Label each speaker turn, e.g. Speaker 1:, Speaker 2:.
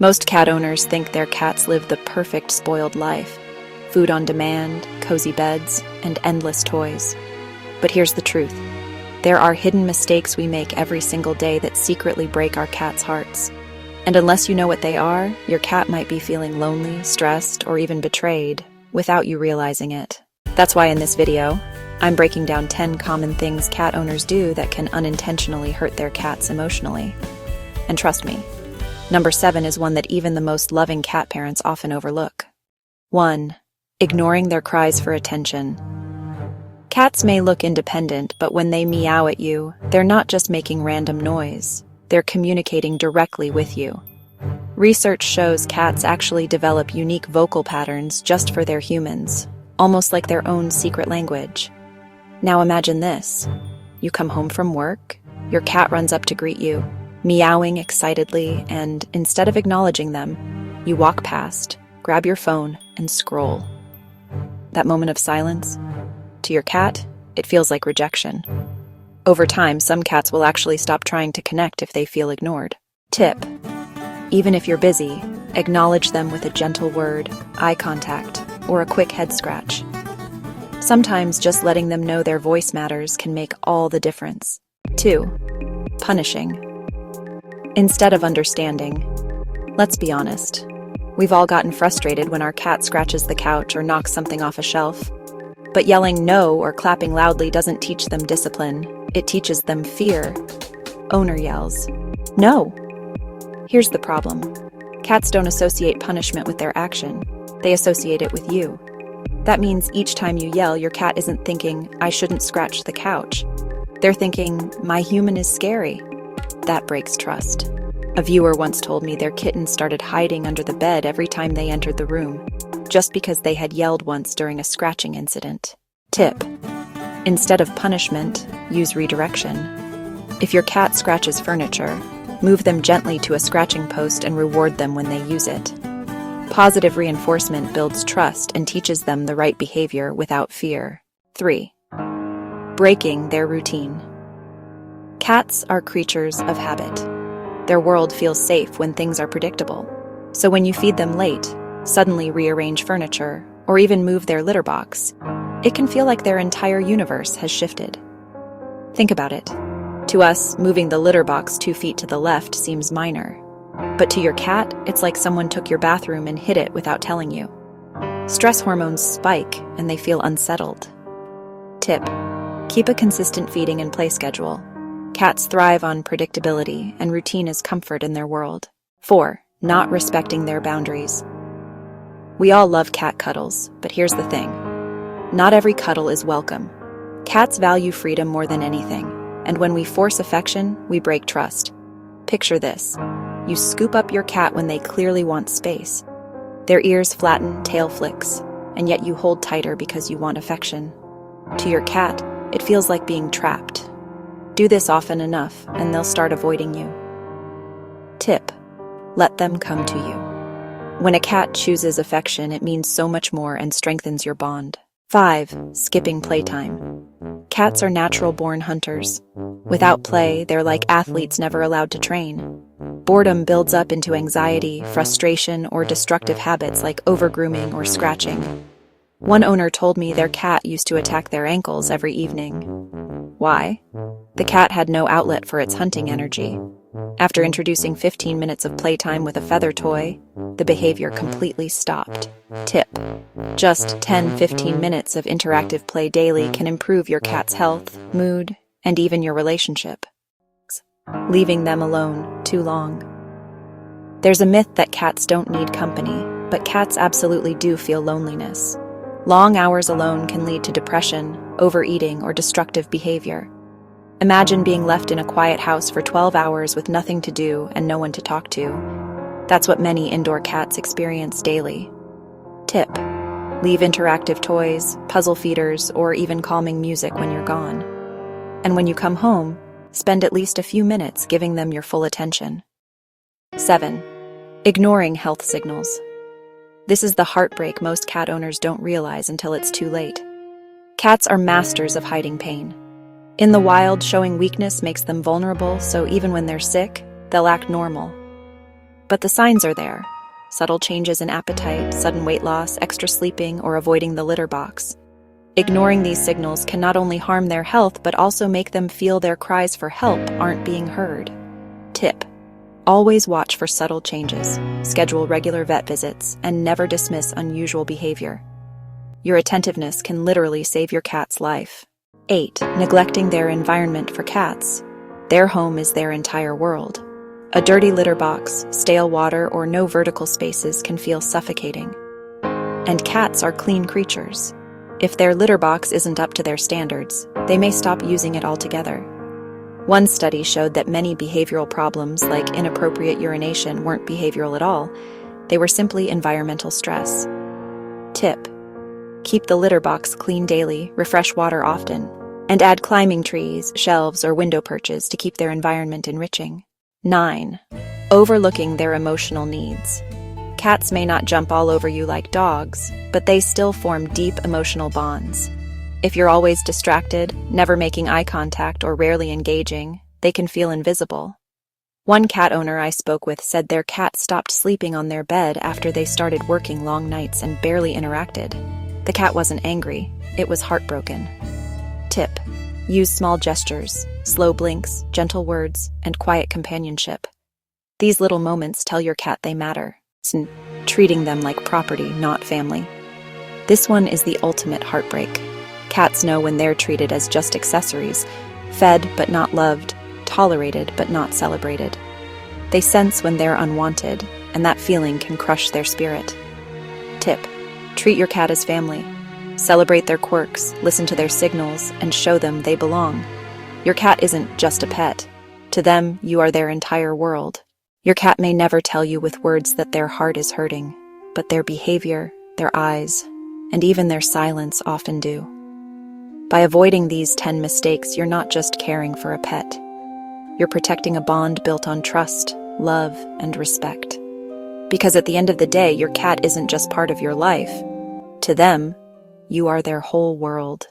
Speaker 1: Most cat owners think their cats live the perfect spoiled life. Food on demand, cozy beds, and endless toys. But here's the truth. There are hidden mistakes we make every single day that secretly break our cats' hearts. And unless you know what they are, your cat might be feeling lonely, stressed, or even betrayed without you realizing it. That's why in this video, I'm breaking down 10 common things cat owners do that can unintentionally hurt their cats emotionally. And trust me, number 7 is one that even the most loving cat parents often overlook. 1. Ignoring their cries for attention. Cats may look independent, but when they meow at you, they're not just making random noise. They're communicating directly with you. Research shows cats actually develop unique vocal patterns just for their humans, almost like their own secret language. Now imagine this. You come home from work, your cat runs up to greet you, meowing excitedly, and instead of acknowledging them, you walk past, grab your phone, and scroll. That moment of silence? To your cat, it feels like rejection. Over time, some cats will actually stop trying to connect if they feel ignored. Tip: even if you're busy, acknowledge them with a gentle word, eye contact, or a quick head scratch. Sometimes just letting them know their voice matters can make all the difference. 2. Punishing. Instead of understanding. Let's be honest. We've all gotten frustrated when our cat scratches the couch or knocks something off a shelf. But yelling no or clapping loudly doesn't teach them discipline. It teaches them fear. Owner yells, "No!" Here's the problem. Cats don't associate punishment with their action. They associate it with you. That means each time you yell, your cat isn't thinking, "I shouldn't scratch the couch." They're thinking, "My human is scary." That breaks trust. A viewer once told me their kitten started hiding under the bed every time they entered the room, just because they had yelled once during a scratching incident. Tip: instead of punishment, use redirection. If your cat scratches furniture, move them gently to a scratching post and reward them when they use it. Positive reinforcement builds trust and teaches them the right behavior without fear. 3. Breaking their routine. Cats are creatures of habit. Their world feels safe when things are predictable. So when you feed them late, suddenly rearrange furniture, or even move their litter box, it can feel like their entire universe has shifted. Think about it. To us, moving the litter box 2 feet to the left seems minor. But to your cat, it's like someone took your bathroom and hid it without telling you. Stress hormones spike, and they feel unsettled. Tip: keep a consistent feeding and play schedule. Cats thrive on predictability, and routine is comfort in their world. 4. Not respecting their boundaries. We all love cat cuddles, but here's the thing. Not every cuddle is welcome. Cats value freedom more than anything, and when we force affection, we break trust. Picture this. You scoop up your cat when they clearly want space. Their ears flatten, tail flicks, and yet you hold tighter because you want affection. To your cat, it feels like being trapped. Do this often enough, and they'll start avoiding you. Tip: let them come to you. When a cat chooses affection, it means so much more and strengthens your bond. 5. Skipping playtime. Cats are natural-born hunters. Without play, they're like athletes never allowed to train. Boredom builds up into anxiety, frustration, or destructive habits like overgrooming or scratching. One owner told me their cat used to attack their ankles every evening. Why? The cat had no outlet for its hunting energy. After introducing 15 minutes of playtime with a feather toy, the behavior completely stopped. Tip: just 10-15 minutes of interactive play daily can improve your cat's health, mood, and even your relationship. Leaving them alone too long. There's a myth that cats don't need company, but cats absolutely do feel loneliness. Long hours alone can lead to depression, overeating, or destructive behavior. Imagine being left in a quiet house for 12 hours with nothing to do and no one to talk to. That's what many indoor cats experience daily. Tip: leave interactive toys, puzzle feeders, or even calming music when you're gone. And when you come home, spend at least a few minutes giving them your full attention. 7. Ignoring health signals. This is the heartbreak most cat owners don't realize until it's too late. Cats are masters of hiding pain. In the wild, showing weakness makes them vulnerable, so even when they're sick, they'll act normal. But the signs are there. Subtle changes in appetite, sudden weight loss, extra sleeping, or avoiding the litter box. Ignoring these signals can not only harm their health, but also make them feel their cries for help aren't being heard. Tip: always watch for subtle changes, schedule regular vet visits, and never dismiss unusual behavior. Your attentiveness can literally save your cat's life. 8. Neglecting their environment for cats. Their home is their entire world. A dirty litter box, stale water, or no vertical spaces can feel suffocating. And cats are clean creatures. If their litter box isn't up to their standards, they may stop using it altogether. One study showed that many behavioral problems, like inappropriate urination, weren't behavioral at all. They were simply environmental stress. Tip: keep the litter box clean daily, refresh water often, and add climbing trees, shelves, or window perches to keep their environment enriching. 9. Overlooking their emotional needs. Cats may not jump all over you like dogs, but they still form deep emotional bonds. If you're always distracted, never making eye contact, or rarely engaging, they can feel invisible. One cat owner I spoke with said their cat stopped sleeping on their bed after they started working long nights and barely interacted. The cat wasn't angry, it was heartbroken. Tip: use small gestures, slow blinks, gentle words, and quiet companionship. These little moments tell your cat they matter, treating them like property, not family. This one is the ultimate heartbreak. Cats know when they're treated as just accessories, fed but not loved, tolerated but not celebrated. They sense when they're unwanted, and that feeling can crush their spirit. Tip: treat your cat as family. Celebrate their quirks, listen to their signals, and show them they belong. Your cat isn't just a pet. To them, you are their entire world. Your cat may never tell you with words that their heart is hurting, but their behavior, their eyes, and even their silence often do. By avoiding these 10 mistakes, you're not just caring for a pet. You're protecting a bond built on trust, love, and respect. Because at the end of the day, your cat isn't just part of your life. To them, you are their whole world.